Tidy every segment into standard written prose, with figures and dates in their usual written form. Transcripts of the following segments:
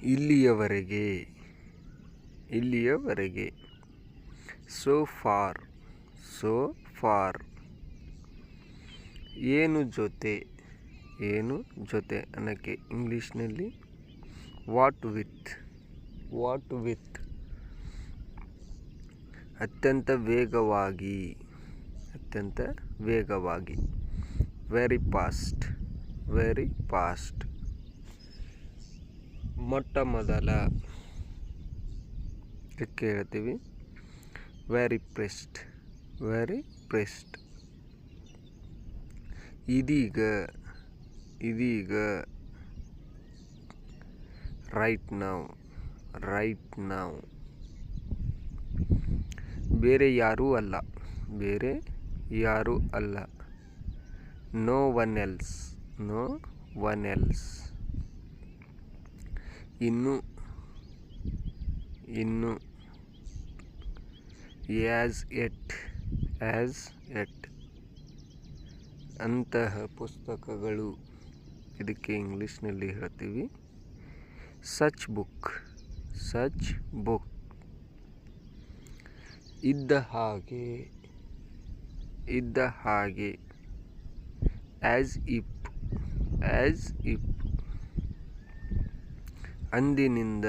ಇಲ್ಲಿಯವರೆಗೆ, ಇಲ್ಲಿಯವರೆಗೆ. So for, so for. ಏನು ಜೊತೆ, ಏನು ಜೊತೆ ಅನ್ನೋಕ್ಕೆ ಇಂಗ್ಲೀಷ್ನಲ್ಲಿ ವಾಟ್ ವಿತ್, ವಾಟ್ ವಿತ್. ಅತ್ಯಂತ ವೇಗವಾಗಿ, ಅತ್ಯಂತ ವೇಗವಾಗಿ. Very fast, very fast. ಮೊಟ್ಟ ಮೊದಲ ಇದಕ್ಕೆ ಹೇಳ್ತೀವಿ ವೆರಿ ಪ್ರೆಸ್ಟ್, ವೆರಿ ಪ್ರೆಸ್ಟ್. ಇದೀಗ, ಇದೀಗ. Right now, right now. ಬೇರೆ ಯಾರೂ ಅಲ್ಲ, ಬೇರೆ ಯಾರೂ ಅಲ್ಲ. No one else, no one else. ಇನ್ನು, ಇನ್ನು. As yet, as yet. ಅಂತಹ ಪುಸ್ತಕಗಳು, ಇದಕ್ಕೆ ಇಂಗ್ಲೀಷ್ನಲ್ಲಿ ಹೇಳ್ತೀವಿ ಸಚ್ ಬುಕ್, ಸಚ್ ಬುಕ್. ಇದ್ದ ಹಾಗೆ, ಇದ್ದ ಹಾಗೆ. As if, as if. ಅಂದಿನಿಂದ,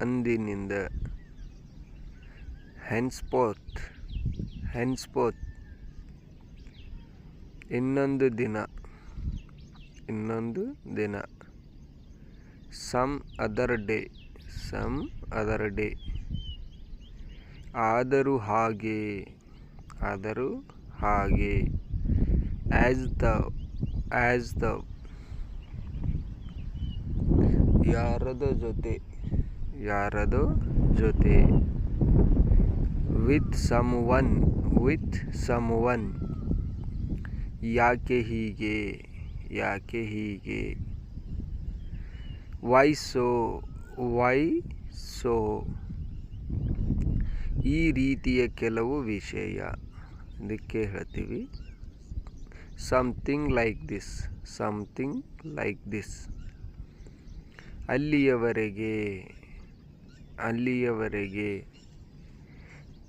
ಅಂದಿನಿಂದ. Henceforth, henceforth. ಇನ್ನೊಂದು ದಿನ, ಇನ್ನೊಂದು ದಿನ. Some other day, some other day. ಆದರೂ ಹಾಗೆ, ಆದರೂ ಹಾಗೆ. As though, as though. ಯಾರದೋ ಜೊತೆ, ಯಾರದೋ ಜೊತೆ. With someone, with someone. ಯಾಕೆ ಹೀಗೆ, ಯಾಕೆ ಹೀಗೆ. Why so, why so. ಈ ರೀತಿಯ ಕೆಲವು ವಿಷಯ, ಇದಕ್ಕೆ ಹೇಳ್ತೀವಿ something like this, something like this. ಅಲ್ಲಿಯವರೆಗೆ, ಅಲ್ಲಿಯವರೆಗೆ.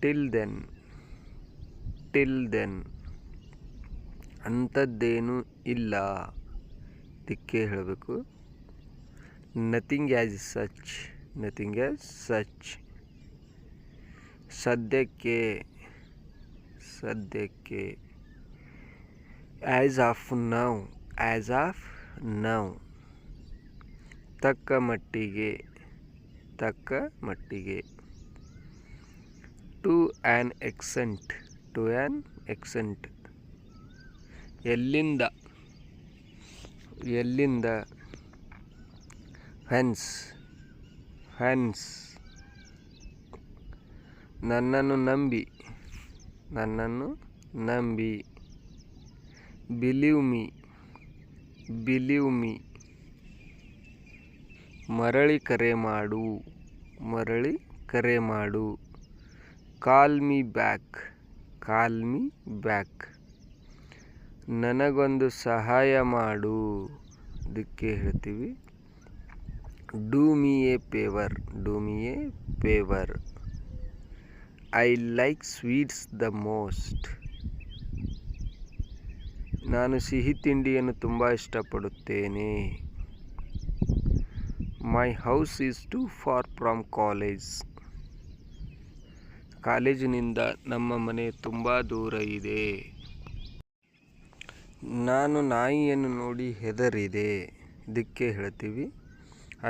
Till then, till then. ಅಂಥದ್ದೇನೂ ಇಲ್ಲ, ಇದಕ್ಕೆ ಹೇಳಬೇಕು nothing as such, nothing as such. ಸದ್ಯಕ್ಕೆ, ಸದ್ಯಕ್ಕೆ. As of now, as of now. ತಕ್ಕ ಮಟ್ಟಿಗೆ, ತಕ್ಕ ಮಟ್ಟಿಗೆ. To an extent, to an extent. ಎಲ್ಲಿಂದ, ಎಲ್ಲಿಂದ. Hence, hence. ನನ್ನನ್ನು ನಂಬಿ, ನನ್ನನ್ನು ನಂಬಿ. Believe me, believe me. ಮರಳಿ ಕರೆ ಮಾಡು, ಮರಳಿ ಕರೆ ಮಾಡು. Call me back, call me back. ನನಗೊಂದು ಸಹಾಯ ಮಾಡು, ಇದಕ್ಕೆ ಹೇಳ್ತೀವಿ do me a favour, do me a favour. I like sweets the most. ನಾನು ಸಿಹಿ ತಿಂಡಿಯನ್ನು ತುಂಬ ಇಷ್ಟಪಡುತ್ತೇನೆ. My house is too far from college. ಕಾಲೇಜಿನಿಂದ ನಮ್ಮ ಮನೆ ತುಂಬ ದೂರ ಇದೆ. ನಾನು ನಾಯಿಯನ್ನು ನೋಡಿ ಹೆದರಿದೆ, ಇದಕ್ಕೆ ಹೇಳ್ತೀವಿ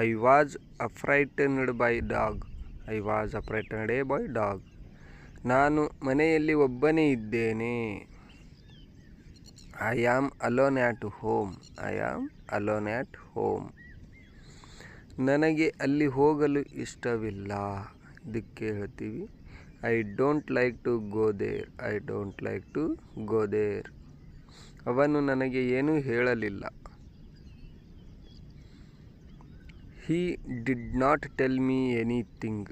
I was frightened by dog, I was frightened by dog. ನಾನು ಮನೆಯಲ್ಲಿ ಒಬ್ಬನೇ ಇದ್ದೇನೆ. I am alone at home, I am alone at home. ನನಗೆ ಅಲ್ಲಿ ಹೋಗಲು ಇಷ್ಟವಿಲ್ಲ, ಇದಕ್ಕೆ ಹೇಳ್ತೀವಿ I don't like to go there, I don't like to go there. ಅವನು ನನಗೆ ಏನೂ ಹೇಳಲಿಲ್ಲ. He did not tell me anything.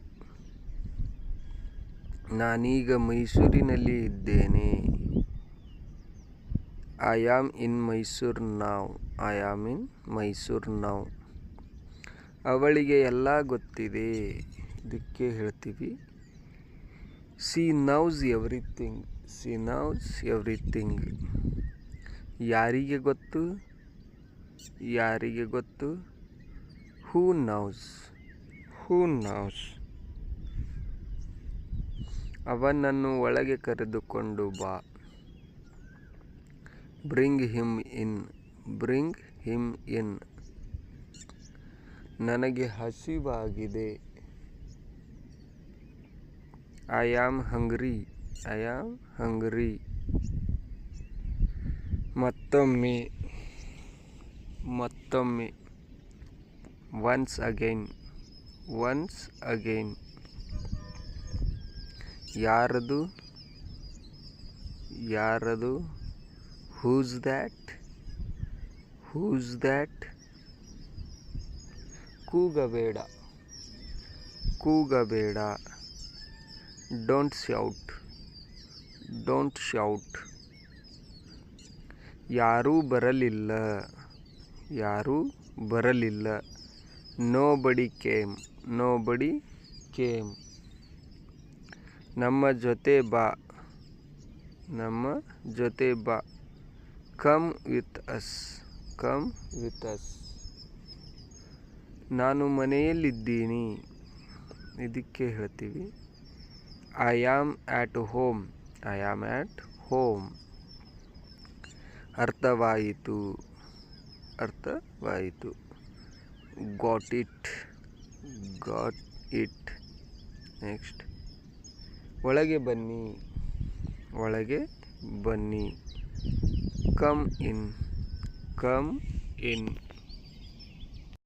ನಾನೀಗ ಮೈಸೂರಿನಲ್ಲಿ ಇದ್ದೇನೆ. I am in Mysuru now, I am in Mysuru now. ಅವಳಿಗೆ ಎಲ್ಲ ಗೊತ್ತಿದೆ, ಇದಕ್ಕೆ ಹೇಳ್ತೀವಿ she knows everything. She knows everything. ಯಾರಿಗೆ ಗೊತ್ತು, ಯಾರಿಗೆ ಗೊತ್ತು. ಹೂ ನೌಸ್, ಹೂ ನೌಸ್. ಅವನನ್ನು ಒಳಗೆ ಕರೆದುಕೊಂಡು ಬಾ. Bring him in, bring him in. ನನಗೆ ಹಸಿವಾಗಿದೆ. I am hungry, I am hungry. ಮತ್ತೊಮ್ಮೆ, ಮತ್ತೊಮ್ಮೆ. Once again, once again. ಯಾರದು, ಯಾರದು. Who's that, who's that. ಕೂಗಬೇಡ, ಕೂಗಬೇಡ. Don't shout, don't shout. ಯಾರೂ ಬರಲಿಲ್ಲ, ಯಾರೂ ಬರಲಿಲ್ಲ. Nobody came, nobody came. ನಮ್ಮ ಜೊತೆ ಬಾ, ನಮ್ಮ ಜೊತೆ ಬಾ. Come with us, come with us. ನಾನು ಮನೆಯಲ್ಲಿದ್ದೀನಿ, ಇದಕ್ಕೆ ಹೇಳ್ತೀವಿ I am at home, I am at home. ಅರ್ಥವಾಯಿತು, ಅರ್ಥವಾಯಿತು. Got it, got it. Next. ಒಳಗೆ ಬನ್ನಿ, ಒಳಗೆ ಬನ್ನಿ. Come in, come in.